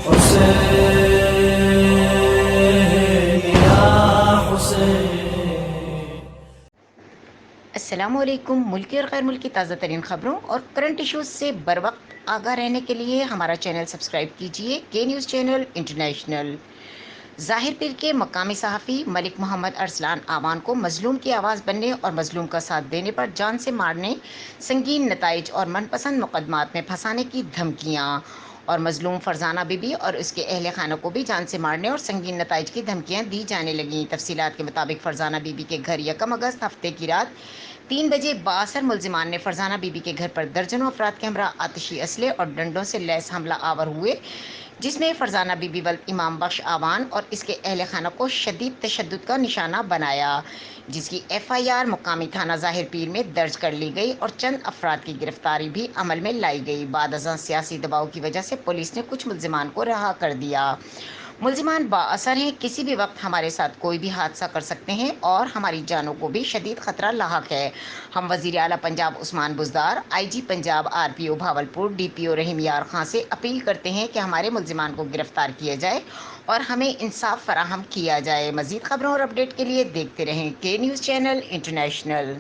حسین یا حسین۔ السلام علیکم۔ ملکی اور غیر ملکی تازہ ترین خبروں اور کرنٹ ایشوز سے بر وقت آگاہ رہنے کے لیے ہمارا چینل سبسکرائب کیجیے، کے نیوز چینل انٹرنیشنل۔ ظاہر پیر کے مقامی صحافی ملک محمد ارسلان آوان کو مظلوم کی آواز بننے اور مظلوم کا ساتھ دینے پر جان سے مارنے، سنگین نتائج اور من پسند مقدمات میں پھنسانے کی دھمکیاں، اور مظلوم فرزانہ بی بی اور اس کے اہل خانہ کو بھی جان سے مارنے اور سنگین نتائج کی دھمکیاں دی جانے لگیں۔ تفصیلات کے مطابق فرزانہ بی بی کے گھر یکم اگست ہفتے کی رات 3 بجے بااثر ملزمان نے فرزانہ بی بی کے گھر پر درجنوں افراد کے ہمراہ آتشی اسلحے اور ڈنڈوں سے لیس حملہ آور ہوئے، جس میں فرزانہ بی بی امام بخش آوان اور اس کے اہل خانہ کو شدید تشدد کا نشانہ بنایا، جس کی ایف آئی آر مقامی تھانہ ظاہر پیر میں درج کر لی گئی اور چند افراد کی گرفتاری بھی عمل میں لائی گئی۔ بعد ازاں سیاسی دباؤ کی وجہ سے پولیس نے کچھ ملزمان کو رہا کر دیا۔ ملزمان بااثر ہیں، کسی بھی وقت ہمارے ساتھ کوئی بھی حادثہ کر سکتے ہیں اور ہماری جانوں کو بھی شدید خطرہ لاحق ہے۔ ہم وزیر اعلیٰ پنجاب عثمان بزدار، آئی جی پنجاب آر پی او بھاولپور ڈی پی او رحیم یار خان سے اپیل کرتے ہیں کہ ہمارے ملزمان کو گرفتار کیا جائے اور ہمیں انصاف فراہم کیا جائے۔ مزید خبروں اور اپڈیٹ کے لیے دیکھتے رہیں کے نیوز چینل انٹرنیشنل۔